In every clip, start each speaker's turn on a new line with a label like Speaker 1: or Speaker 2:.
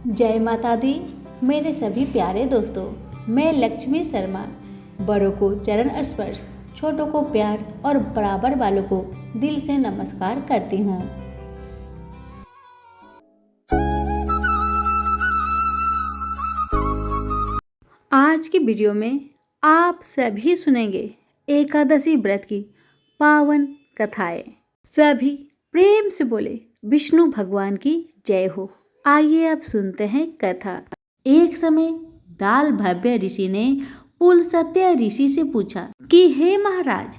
Speaker 1: जय माता दी। मेरे सभी प्यारे दोस्तों, मैं लक्ष्मी शर्मा बड़ों को चरण स्पर्श, छोटों को प्यार और बराबर वालों को दिल से नमस्कार करती हूँ। आज की वीडियो में आप सभी सुनेंगे एकादशी व्रत की पावन कथाएं। सभी प्रेम से बोले विष्णु भगवान की जय हो। आइए अब सुनते हैं कथा। एक समय दाल भव्य ऋषि ने पुलस्त्य ऋषि से पूछा कि हे महाराज,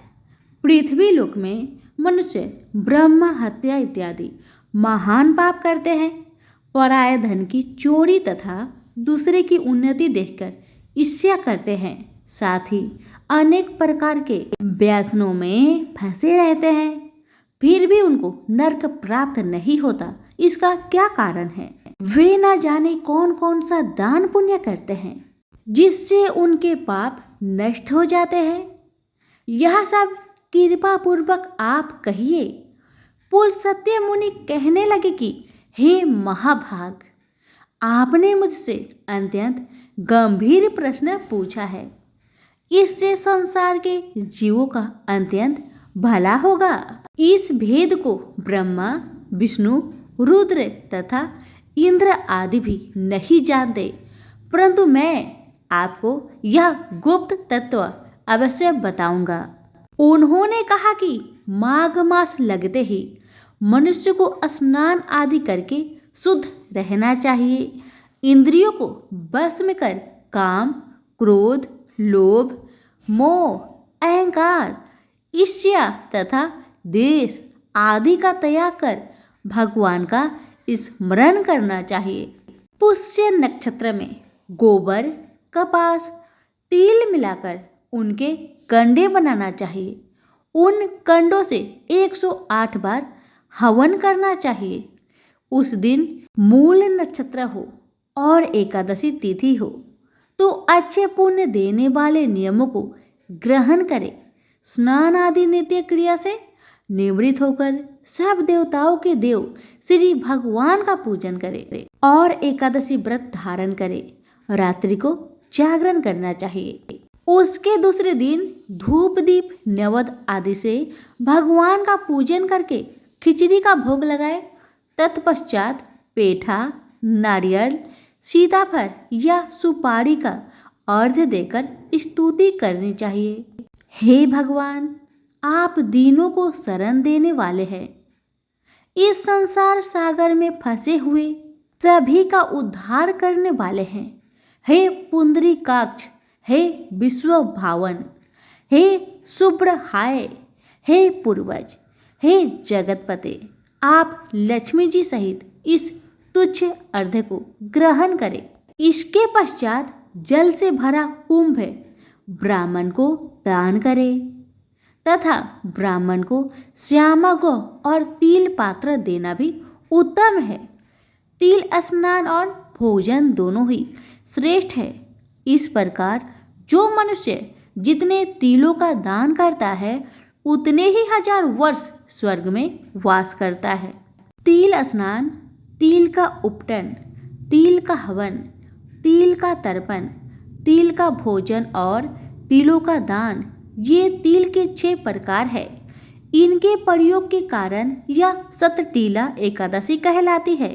Speaker 1: पृथ्वी लोक में मनुष्य ब्रह्म हत्या इत्यादि महान पाप करते हैं। पराये धन की चोरी तथा दूसरे की उन्नति देखकर ईर्ष्या करते हैं। साथ ही अनेक प्रकार के व्यसनों में फंसे रहते हैं, फिर भी उनको नरक प्राप्त नहीं होता। इसका क्या कारण है? वे न जाने कौन कौन सा दान पुण्य करते हैं जिससे उनके पाप नष्ट हो जाते हैं। यह सब कृपा पूर्वक आप कहिए। पुलस्त्य मुनि कहने लगे कि हे महाभाग, आपने मुझसे अत्यंत गंभीर प्रश्न पूछा है। इससे संसार के जीवों का अत्यंत भला होगा। इस भेद को ब्रह्मा, विष्णु, रुद्र तथा इंद्र आदि भी नहीं जानते, परंतु मैं आपको यह गुप्त तत्व अवश्य बताऊंगा। उन्होंने कहा कि माघ मास लगते ही मनुष्य को स्नान आदि करके शुद्ध रहना चाहिए। इंद्रियों को बस में कर काम, क्रोध, लोभ, मोह, अहंकार, ईर्ष्या तथा द्वेष आदि का त्याग कर भगवान का स्मरण करना चाहिए। पुष्य नक्षत्र में गोबर, कपास, तिल मिलाकर उनके कंडे बनाना चाहिए। उन कंडों से 108 बार हवन करना चाहिए। उस दिन मूल नक्षत्र हो और एकादशी तिथि हो तो अच्छे पुण्य देने वाले नियमों को ग्रहण करें। स्नान आदि नित्य क्रिया से निवृत्त होकर सब देवताओं के देव श्री भगवान का पूजन करे और एकादशी व्रत धारण करे। रात्रि को जागरण करना चाहिए। उसके दूसरे दिन धूप, दीप, नैवेद्य आदि से भगवान का पूजन करके खिचड़ी का भोग लगाए। तत्पश्चात पेठा, नारियल, सीताफल या सुपारी का अर्घ्य देकर स्तुति करनी चाहिए। हे भगवान, आप दीनों को शरण देने वाले हैं। इस संसार सागर में फंसे हुए सभी का उद्धार करने वाले हैं। हे पुंडरीकाक्ष, हे विश्व भावन, हे सुब्रहाय, हे पूर्वज, हे जगतपते, आप लक्ष्मी जी सहित इस तुच्छ अर्घ्य को ग्रहण करें। इसके पश्चात जल से भरा कुंभ ब्राह्मण को दान करें तथा ब्राह्मण को श्यामा गौ और तिल पात्र देना भी उत्तम है। तिल स्नान और भोजन दोनों ही श्रेष्ठ है। इस प्रकार जो मनुष्य जितने तिलों का दान करता है उतने ही 1000 वर्ष स्वर्ग में वास करता है। तिल स्नान, तिल का उपटन, तिल का हवन, तिल का तर्पण, तिल का भोजन और तिलों का दान, ये तिल के 6 प्रकार है। इनके प्रयोग के कारण यह सतटीला एकादशी कहलाती है।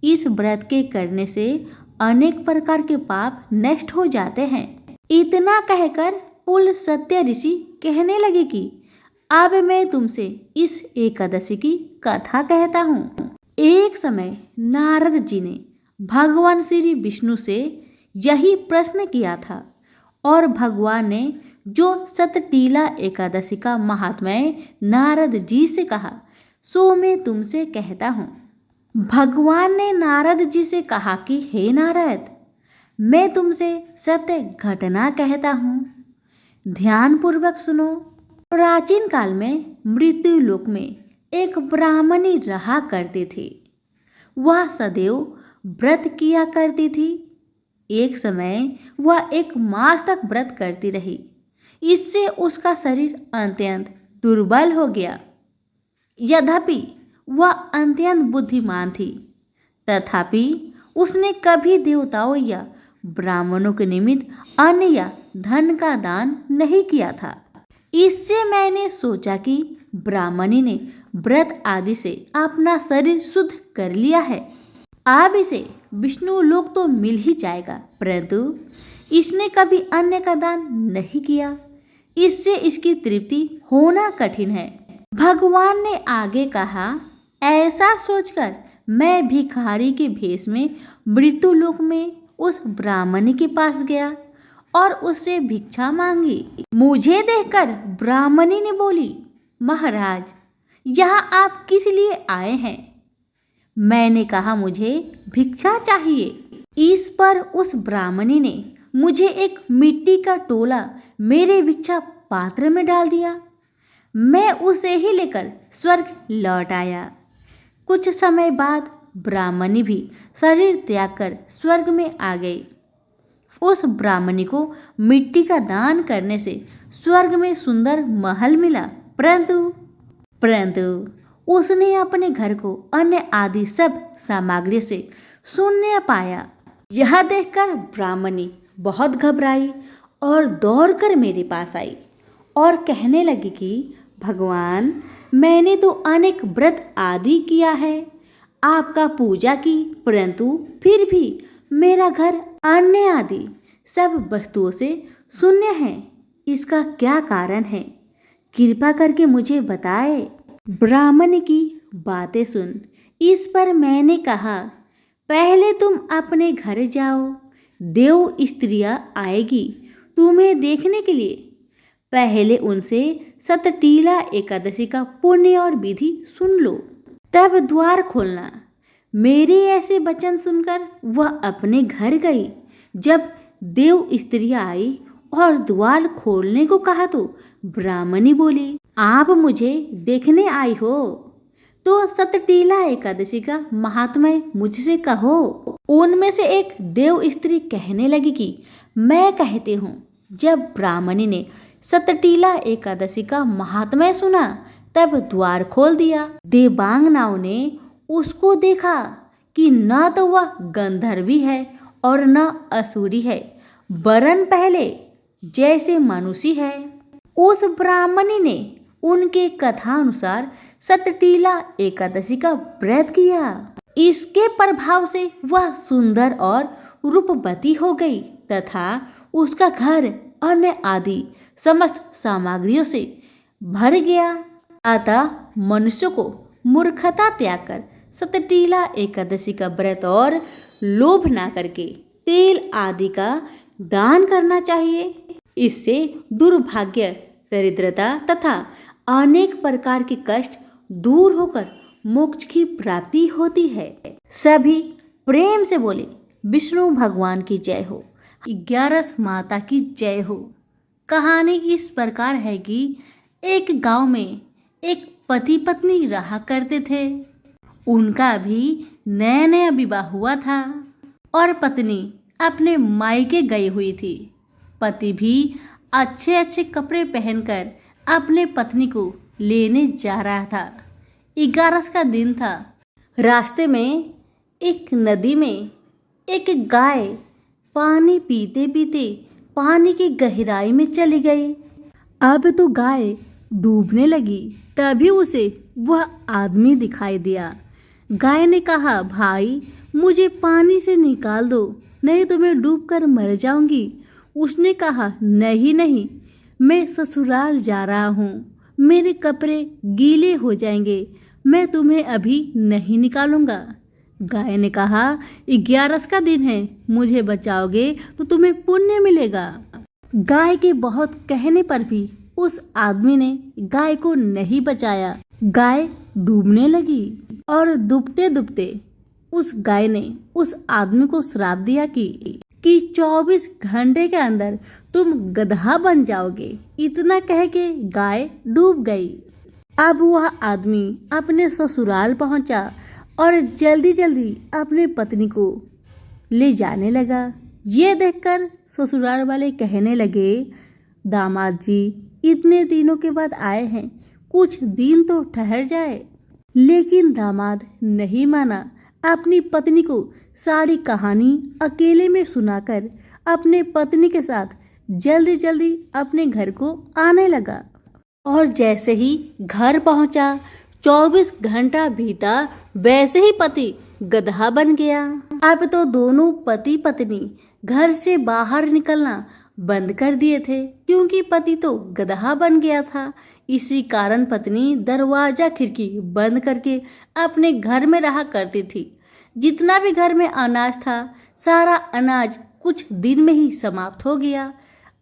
Speaker 1: इस व्रत के करने से अनेक प्रकार के पाप नष्ट हो जाते हैं। इतना कहकर पुलस्त्य ऋषि कहने लगे कि अब मैं तुमसे इस एकादशी की कथा कहता हूँ। एक समय नारद जी ने भगवान श्री विष्णु से यही प्रश्न किया था और भगवान ने जो सतटीला एकादशी का महात्म्य नारद जी से कहा सो मैं तुमसे कहता हूँ। भगवान ने नारद जी से कहा कि हे नारद, मैं तुमसे सत्य घटना कहता हूँ, ध्यान पूर्वक सुनो। प्राचीन काल में मृत्यु लोक में एक ब्राह्मणी रहा करती थी। वह सदैव व्रत किया करती थी। एक समय वह 1 मास तक व्रत करती रही। इससे उसका शरीर अत्यंत दुर्बल हो गया। यद्यपि वह अत्यंत बुद्धिमान थी, तथापि उसने कभी देवताओं या ब्राह्मणों के निमित्त अन्न या धन का दान नहीं किया था। इससे मैंने सोचा कि ब्राह्मणी ने व्रत आदि से अपना शरीर शुद्ध कर लिया है, अब इसे विष्णु लोक तो मिल ही जाएगा, परंतु इसने कभी अन्न का दान नहीं किया, इससे इसकी तृप्ति होना कठिन है। भगवान ने आगे कहा, ऐसा सोचकर मैं भिखारी के भेष में मृत्यु लोक में उस ब्राह्मणी के पास गया और उससे भिक्षा मांगी। मुझे देखकर ब्राह्मणी ने बोली, महाराज, यहाँ आप किस लिए आए हैं? मैंने कहा, मुझे भिक्षा चाहिए। इस पर उस ब्राह्मणी ने मुझे एक मिट्टी का टोला मेरे भिक्षा पात्र में डाल दिया। मैं उसे ही लेकर स्वर्ग लौट आया। कुछ समय बाद ब्राह्मणी भी शरीर त्याग कर स्वर्ग में आ गई। उस ब्राह्मणी को मिट्टी का दान करने से स्वर्ग में सुंदर महल मिला, परंतु उसने अपने घर को अन्य आदि सब सामग्रियों से शून्य पाया। यह देखकर ब्राह्मणी बहुत घबराई और दौड़कर मेरे पास आई और कहने लगी कि भगवान, मैंने तो अनेक व्रत आदि किया है, आपका पूजा की, परंतु फिर भी मेरा घर अन्य आदि सब वस्तुओं से शून्य है। इसका क्या कारण है? कृपा करके मुझे बताए। ब्राह्मण की बातें सुन इस पर मैंने कहा, पहले तुम अपने घर जाओ, देव स्त्रियां आएगी तुम्हें देखने के लिए। पहले उनसे सतटीला एकादशी का पुण्य और विधि सुन लो, तब द्वार खोलना। मेरे ऐसे वचन सुनकर वह अपने घर गई। जब देव स्त्रियां आई और द्वार खोलने को कहा तो ब्राह्मणी बोली, आप मुझे देखने आई हो तो सतटीला एकादशी का महात्म्य मुझसे कहो। उनमें से एक देव स्त्री कहने लगी कि मैं कहती हूँ। जब ब्राह्मणी ने सतटीला एकादशी का महात्म्य सुना तब द्वार खोल दिया। देवांगनाओं ने उसको देखा कि न तो वह गंधर्वी है और न असुरी है, वरन पहले जैसे मनुष्य है। उस ब्राह्मणी ने उनके कथा अनुसार सतटीला एकादशी का व्रत किया। इसके प्रभाव से वह सुंदर और रूपवती हो गई तथा उसका घर अन्य आदि समस्त सामग्रियों से भर गया। अतः मनुष्य को मूर्खता त्याग कर सतटीला एकादशी का व्रत और लोभ ना करके तेल आदि का दान करना चाहिए। इससे दुर्भाग्य, दरिद्रता तथा अनेक प्रकार के कष्ट दूर होकर मोक्ष की प्राप्ति होती है। सभी प्रेम से बोले, विष्णु भगवान की जय हो, 11 माता की जय हो। कहानी इस प्रकार है कि एक गांव में एक पति पत्नी रहा करते थे। उनका भी नया नया विवाह हुआ था और पत्नी अपने मायके गई हुई थी। पति भी अच्छे अच्छे कपड़े पहनकर अपने पत्नी को लेने जा रहा था। 11 का दिन था। रास्ते में एक नदी में एक गाय पानी पीते पीते पानी की गहराई में चली गई। अब तो गाय डूबने लगी। तभी उसे वह आदमी दिखाई दिया। गाय ने कहा, भाई मुझे पानी से निकाल दो, नहीं तो मैं डूबकर मर जाऊंगी। उसने कहा, नहीं नहीं, मैं ससुराल जा रहा हूँ, मेरे कपड़े गीले हो जाएंगे, मैं तुम्हें अभी नहीं निकालूंगा। गाय ने कहा, 11 का दिन है, मुझे बचाओगे तो तुम्हें पुण्य मिलेगा। गाय के बहुत कहने पर भी उस आदमी ने गाय को नहीं बचाया। गाय डूबने लगी और डूबते डूबते उस गाय ने उस आदमी को श्राप दिया कि 24 घंटे के अंदर तुम गधा बन जाओगे। इतना कह के गाय डूब गई। अब वह आदमी अपने ससुराल पहुंचा और जल्दी जल्दी अपने पत्नी को ले जाने लगा। ये देखकर ससुराल वाले कहने लगे, दामाद जी इतने दिनों के बाद आए हैं, कुछ दिन तो ठहर जाए। लेकिन दामाद नहीं माना, अपनी पत्नी को सारी कहानी अकेले में सुनाकर अपने पत्नी के साथ जल्दी जल्दी अपने घर को आने लगा। और जैसे ही घर पहुंचा 24 घंटा बीता, वैसे ही पति गधा बन गया। अब तो दोनों पति पत्नी घर से बाहर निकलना बंद कर दिए थे, क्योंकि पति तो गधा बन गया था। इसी कारण पत्नी दरवाजा खिड़की बंद करके अपने घर में रहा करती थी। जितना भी घर में अनाज था, सारा अनाज कुछ दिन में ही समाप्त हो गया।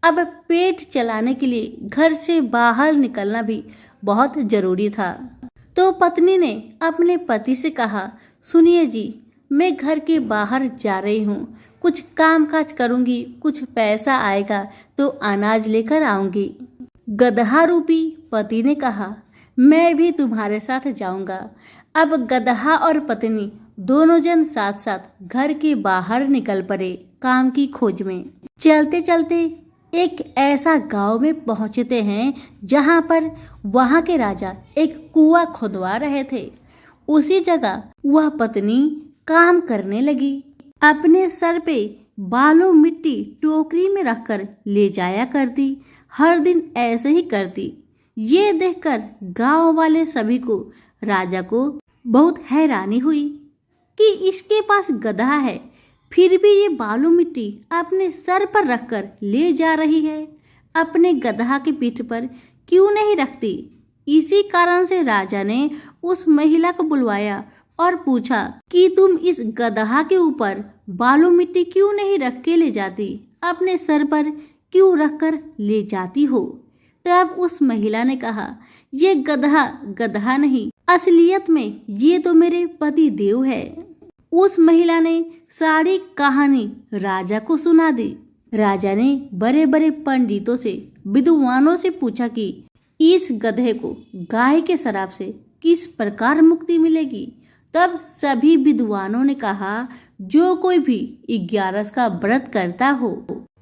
Speaker 1: अब पेट चलाने के लिए घर से बाहर निकलना भी बहुत जरूरी था। तो पत्नी ने अपने पति से कहा, सुनिए जी, मैं घर के बाहर जा रही हूँ, कुछ काम काज करूँगी, कुछ पैसा आएगा तो अनाज लेकर आऊँगी। गधा रूपी पति ने कहा, मैं भी तुम्हारे साथ जाऊँगा। अब गधा और पत्नी दोनों जन साथ साथ घर के बाहर निकल पड़े काम की खोज में। चलते चलते एक ऐसा गांव में पहुंचते हैं जहां पर वहां के राजा एक कुआं खुदवा रहे थे। उसी जगह वह पत्नी काम करने लगी। अपने सर पे बालू मिट्टी टोकरी में रखकर ले जाया करती। हर दिन ऐसे ही करती। ये देखकर गांव वाले सभी को, राजा को बहुत हैरानी हुई कि इसके पास गधा है, फिर भी ये बालू मिट्टी अपने सर पर रखकर ले जा रही है, अपने गधा की पीठ पर क्यों नहीं रखती। इसी कारण से राजा ने उस महिला को बुलवाया और पूछा कि तुम इस गधा के ऊपर बालू मिट्टी क्यों नहीं रख के ले जाती, अपने सर पर क्यों रखकर ले जाती हो। तब उस महिला ने कहा, ये गधा नहीं, असलियत में ये तो मेरे पति देव है। उस महिला ने सारी कहानी राजा को सुना दी। राजा ने बड़े बड़े पंडितों से, विद्वानों से पूछा कि इस गधे को गाय के शराब से किस प्रकार मुक्ति मिलेगी। तब सभी विद्वानों ने कहा, जो कोई भी 11 का व्रत करता हो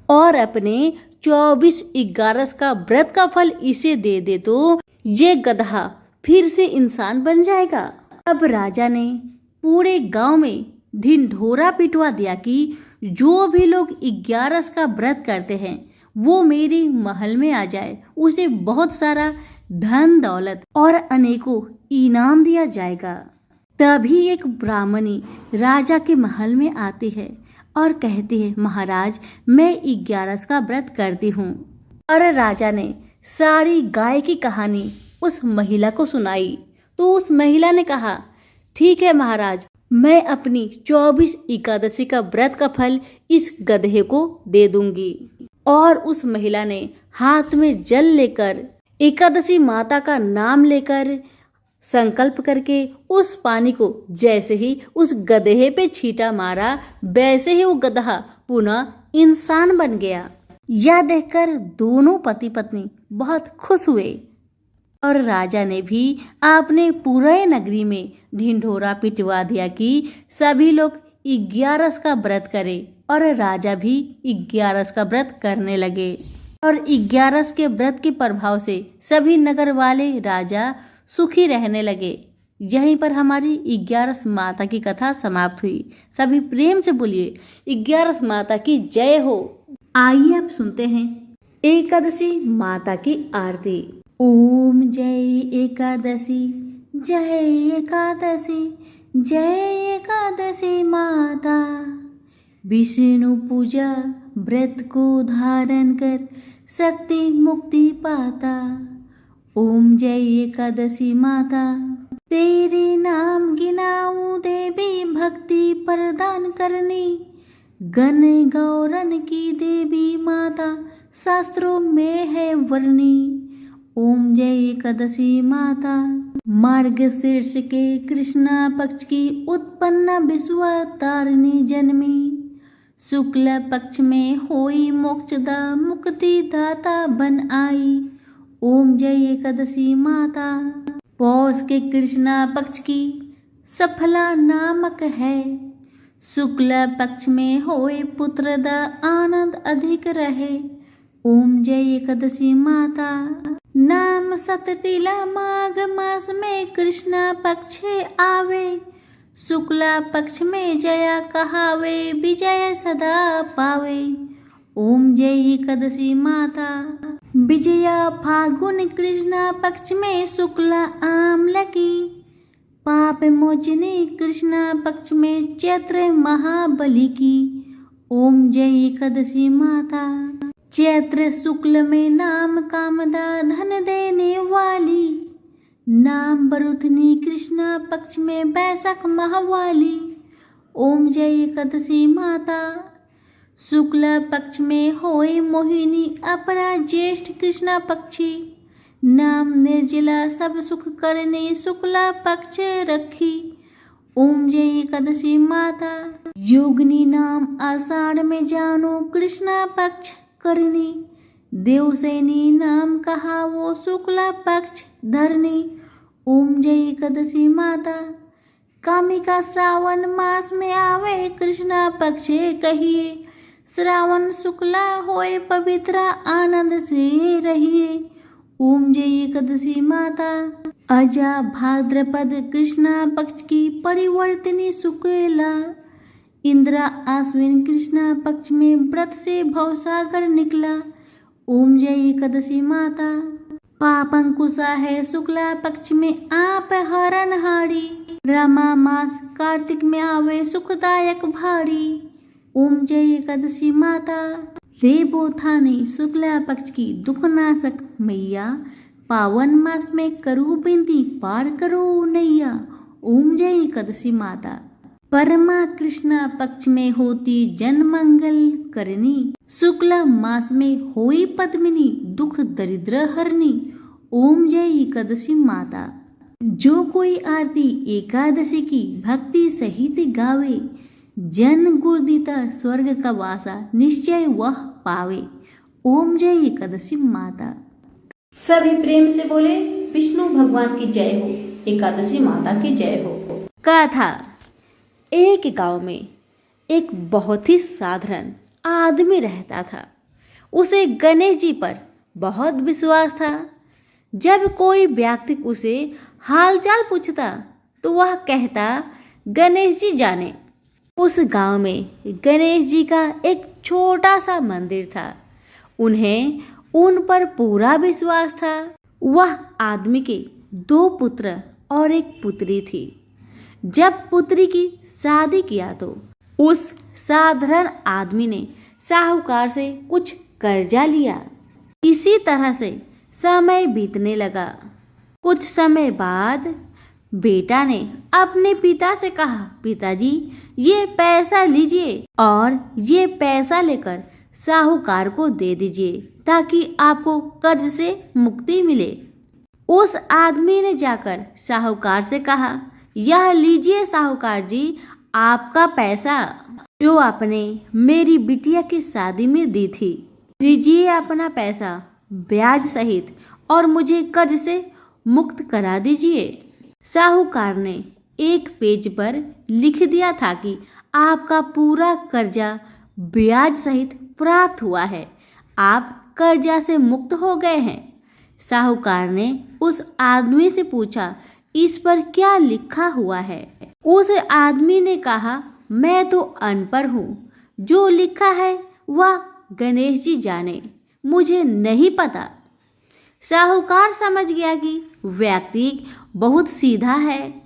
Speaker 1: और अपने 24/11 का व्रत का फल इसे दे दे तो ये गधा फिर से इंसान बन जाएगा। अब राजा ने पूरे गांव में ढिंढोरा पिटवा दिया कि जो भी लोग 11 का व्रत करते हैं वो मेरे महल में आ जाए, उसे बहुत सारा धन दौलत और अनेकों इनाम दिया जाएगा। तभी एक ब्राह्मणी राजा के महल में आती है और कहती है, महाराज, मैं 11 का व्रत करती हूँ। और राजा ने सारी गाय की कहानी उस महिला को सुनाई। तो उस महिला ने कहा, ठीक है महाराज, मैं अपनी 24 एकादशी का व्रत का फल इस गधे को दे दूंगी। और उस महिला ने हाथ में जल लेकर, एकादशी माता का नाम लेकर, संकल्प करके उस पानी को जैसे ही उस गधे पे छींटा मारा, वैसे ही वो गधा पुनः इंसान बन गया। यह देखकर दोनों पति पत्नी बहुत खुश हुए और राजा ने भी अपने पूरे नगरी में ढिंढोरा पिटवा दिया कि सभी लोग 11 का व्रत करें। और राजा भी 11 का व्रत करने लगे और 11 के व्रत के प्रभाव से सभी नगर वाले राजा सुखी रहने लगे। यहीं पर हमारी 11 माता की कथा समाप्त हुई। सभी प्रेम से बोलिए, 11 माता की जय हो। आइए अब सुनते हैं एकादशी माता की आरती। ओम जय एकादशी, जय एकादशी, जय एकादशी माता। विष्णु पूजा व्रत को धारण कर शक्ति मुक्ति पाता। ओम जय एकादशी माता, तेरे नाम गिनाऊं देवी, भक्ति प्रदान करनी। गण गौरन की देवी माता, शास्त्रों में है वर्णी। ओम जय एकादशी माता, मार्गशीर्ष के कृष्णा पक्ष की उत्पन्न विश्वावतारिणी जन्मी। शुक्ल पक्ष में होई मोक्षदा, मुक्ति दाता बन आई। ओम जय एकादशी माता, पौष के कृष्णा पक्ष की सफला नामक है। शुक्ल पक्ष में होए पुत्रदा, आनंद अधिक रहे। ओम जय एकादशी माता, नाम सतटिला माघ मास में कृष्णा पक्ष आवे। शुक्ला पक्ष में जया कहावे, विजय सदा पावे। ओम जय एकादशी माता। विजया फागुन कृष्णा पक्ष में शुक्ला आमलकी, पाप मोचनी कृष्णा पक्ष में चैत्र महाबली की। ओम जय एकादशी माता। चैत्र शुक्ल में नाम कामदा धन देने वाली, नाम बरुथनी कृष्णा पक्ष में बैसाख महावाली। ओम जय एकादशी माता। शुक्ल पक्ष में होए मोहिनी अपरा ज्येष्ठ कृष्णा पक्षी, नाम निर्जला सब सुख करने शुक्ला पक्ष रखी। ओम जय एकादशी माता। योगिनी नाम आषाढ़ में जानो कृष्णा पक्ष करनी, देवसैनी नाम कहा वो शुक्ला पक्ष धरनी। ओम जय एकादशी माता। कामिका श्रावण मास में आवे कृष्णा पक्ष कहिए, श्रावण शुक्ला होए पवित्र आनंद से रहिए। ओम जय एकादशी माता। अजा भाद्रपद कृष्णा पक्ष की परिवर्तनी शुक्ला, इंद्रा आश्विन कृष्णा पक्ष में व्रत से भवसागर निकला। ओम जय एकादशी माता। पापंकुशा है शुक्ला पक्ष में आप हरणहारी, रमा मास कार्तिक में आवे सुखदायक भारी। ओम जय एकादशी माता। देवोत्थानी शुक्ला पक्ष की दुखनाशक मैया, पावन मास में करू बिनती पार करो नैया। ओम जय एकादशी माता। परमा कृष्णा पक्ष में होती जन मंगल करनी, शुक्ला मास में होई पद्मिनी दुख दरिद्र हरनी। ओम जय एकादशी माता। जो कोई आरती एकादशी की भक्ति सहित गावे, जन गुरुदिता स्वर्ग का वासा निश्चय वह पावे। ओम जय एकादशी माता। सभी प्रेम से बोले विष्णु भगवान की जय हो, एकादशी माता की जय हो। कथा। एक गांव में एक बहुत ही साधारण आदमी रहता था। उसे गणेश जी पर बहुत विश्वास था। जब कोई व्यक्ति उसे हालचाल पूछता तो वह कहता, गणेश जी जाने। उस गांव में गणेश जी का एक छोटा सा मंदिर था। उन्हें उन पर पूरा विश्वास था। वह आदमी के 2 पुत्र और एक पुत्री थी। जब पुत्री की शादी किया तो उस साधारण आदमी ने साहूकार से कुछ कर्जा लिया। इसी तरह से समय बीतने लगा। कुछ समय बाद बेटा ने अपने पिता से कहा, पिताजी ये पैसा लीजिए और ये पैसा लेकर साहूकार को दे दीजिए ताकि आपको कर्ज से मुक्ति मिले। उस आदमी ने जाकर साहूकार से कहा, यह लीजिए साहूकार जी आपका पैसा जो आपने मेरी बिटिया की शादी में दी थी। लीजिए अपना पैसा ब्याज सहित और मुझे कर्ज से मुक्त करा दीजिए। साहूकार ने एक पेज पर लिख दिया था कि आपका पूरा कर्जा ब्याज सहित प्राप्त हुआ है, आप कर्जा से मुक्त हो गए हैं। साहूकार ने उस आदमी से पूछा, इस पर क्या लिखा हुआ है? उस आदमी ने कहा, मैं तो अनपढ़ हूँ, जो लिखा है वह गणेश जी जाने, मुझे नहीं पता। साहूकार समझ गया कि व्यक्ति बहुत सीधा है।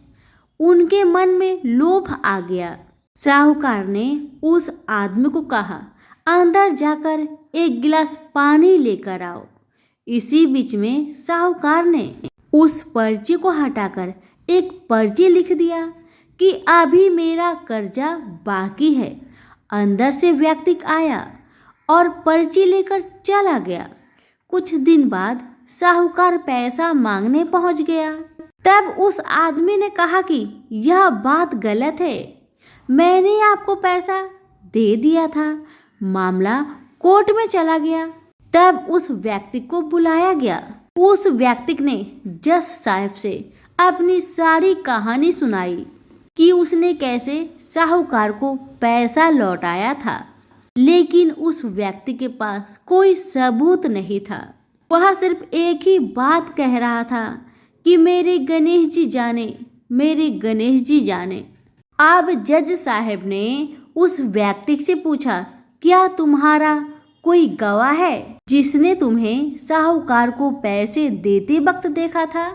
Speaker 1: उनके मन में लोभ आ गया। साहूकार ने उस आदमी को कहा, अंदर जाकर एक गिलास पानी लेकर आओ। इसी बीच में साहूकार ने उस पर्ची को हटाकर एक पर्ची लिख दिया कि अभी मेरा कर्जा बाकी है। अंदर से व्यक्ति आया और पर्ची लेकर चला गया। कुछ दिन बाद साहूकार पैसा मांगने पहुंच गया। तब उस आदमी ने कहा कि यह बात गलत है, मैंने आपको पैसा दे दिया था। मामला कोर्ट में चला गया। तब उस व्यक्ति को बुलाया गया। उस व्यक्ति ने जज साहब से अपनी सारी कहानी सुनाई कि उसने कैसे साहूकार को पैसा लौटाया था, लेकिन उस व्यक्ति के पास कोई सबूत नहीं था। वह सिर्फ एक ही बात कह रहा था कि मेरे गणेश जी जाने, मेरे गणेश जी जाने। अब जज साहब ने उस व्यक्ति से पूछा, क्या तुम्हारा कोई गवाह है जिसने तुम्हें साहूकार को पैसे देते वक्त देखा था?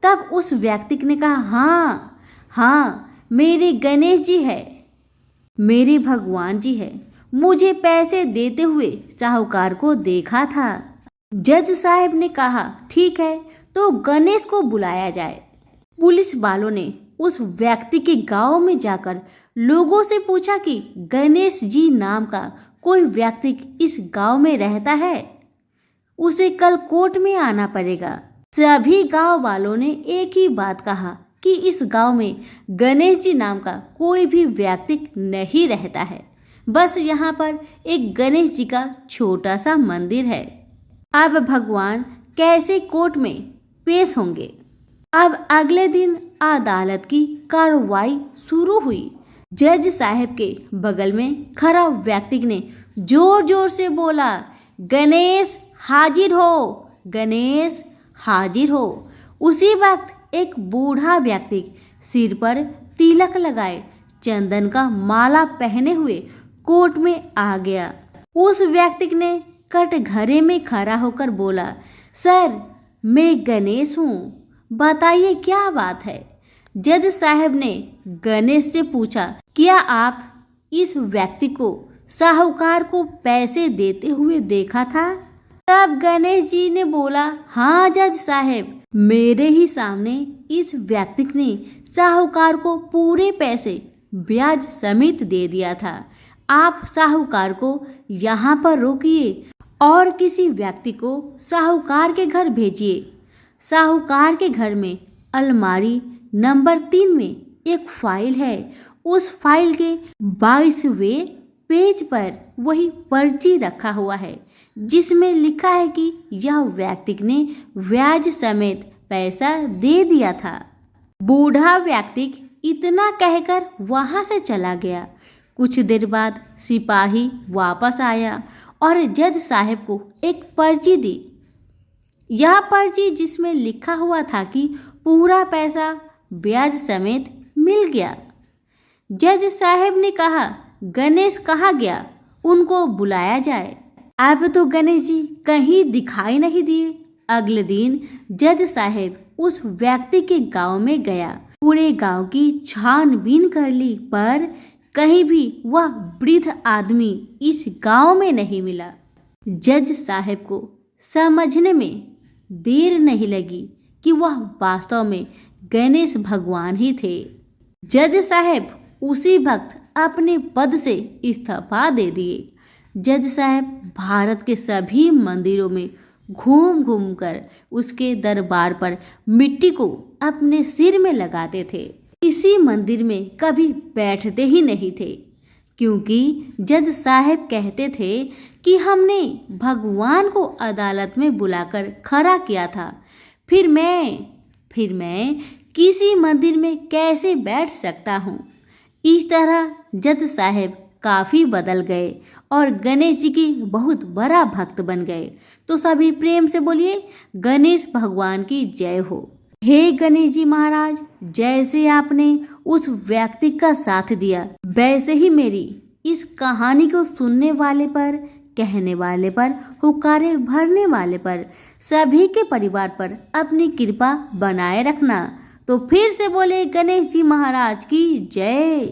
Speaker 1: तब उस व्यक्ति ने कहा, हाँ, मेरे गणेश जी है, मेरे भगवान जी है, मुझे पैसे देते हुए साहूकार को देखा था। जज साहब ने कहा, ठीक है, तो गणेश को बुलाया जाए। पुलिस वालों ने उस व्यक्ति के गांव में जाकर लोगों से पूछा कि गणेश जी नाम का कोई व्यक्ति इस गांव में रहता है, उसे कल कोर्ट में आना पड़ेगा। सभी गांव वालों ने एक ही बात कहा कि इस गांव में गणेश जी नाम का कोई भी व्यक्ति नहीं रहता है, बस यहाँ पर एक गणेश जी का छोटा सा मंदिर है। अब भगवान कैसे कोर्ट में पेश होंगे? अब अगले दिन अदालत की कार्रवाई शुरू हुई। जज साहब के बगल में खड़ा व्यक्ति ने जोर जोर से बोला, गणेश हाजिर हो, गणेश हाजिर हो। उसी वक्त एक बूढ़ा व्यक्ति सिर पर तिलक लगाए, चंदन का माला पहने हुए कोर्ट में आ गया। उस व्यक्ति ने कटघरे में खड़ा होकर बोला, सर, मैं गणेश हूँ, बताइए क्या बात है? जज साहब ने गणेश से पूछा, क्या आप इस व्यक्ति को साहूकार को पैसे देते हुए देखा था? तब गणेश जी ने बोला, हाँ जज साहब, मेरे ही सामने इस व्यक्ति ने साहूकार को पूरे पैसे ब्याज समेत दे दिया था। आप साहूकार को यहाँ पर रोकिए और किसी व्यक्ति को साहूकार के घर भेजिए। साहूकार के घर में अलमारी नंबर 3 में एक फाइल है। उस फाइल के 22वें पेज पर वही पर्ची रखा हुआ है जिसमें लिखा है कि यह व्यक्ति ने ब्याज समेत पैसा दे दिया था। बूढ़ा व्यक्ति इतना कहकर वहां से चला गया। कुछ देर बाद सिपाही वापस आया और जज साहब को एक पर्ची दी। यह पर्ची जिसमें लिखा हुआ था कि पूरा पैसा ब्याज समेत मिल गया। जज साहब ने कहा, गणेश कहाँ गया? उनको बुलाया जाए। अब तो गणेश जी कहीं दिखाई नहीं दिए। अगले दिन जज साहब उस व्यक्ति के गांव में गया। पूरे गांव की छानबीन कर ली, पर कहीं भी वह वृद्ध आदमी इस गांव में नहीं मिला। जज साहब को समझने में देर नहीं लगी कि वह वास्तव में गणेश भगवान ही थे। जज साहब उसी वक्त अपने पद से इस्तीफा दे दिए। जज साहब भारत के सभी मंदिरों में घूम घूम कर उसके दरबार पर मिट्टी को अपने सिर में लगाते थे। इसी मंदिर में कभी बैठते ही नहीं थे, क्योंकि जज साहब कहते थे कि हमने भगवान को अदालत में बुलाकर खड़ा किया था, फिर मैं किसी मंदिर में कैसे बैठ सकता हूँ। इस तरह जज साहब काफ़ी बदल गए और गणेश जी की बहुत बड़ा भक्त बन गए। तो सभी प्रेम से बोलिए, गणेश भगवान की जय हो। हे गणेश जी महाराज, जैसे आपने उस व्यक्ति का साथ दिया, वैसे ही मेरी इस कहानी को सुनने वाले पर, कहने वाले पर, हुक्कारे भरने वाले पर, सभी के परिवार पर अपनी कृपा बनाए रखना। तो फिर से बोले गणेश जी महाराज की जय।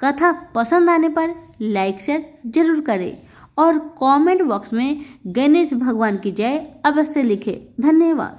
Speaker 1: कथा पसंद आने पर लाइक शेयर जरूर करें और कमेंट बॉक्स में गणेश भगवान की जय अवश्य लिखें। धन्यवाद।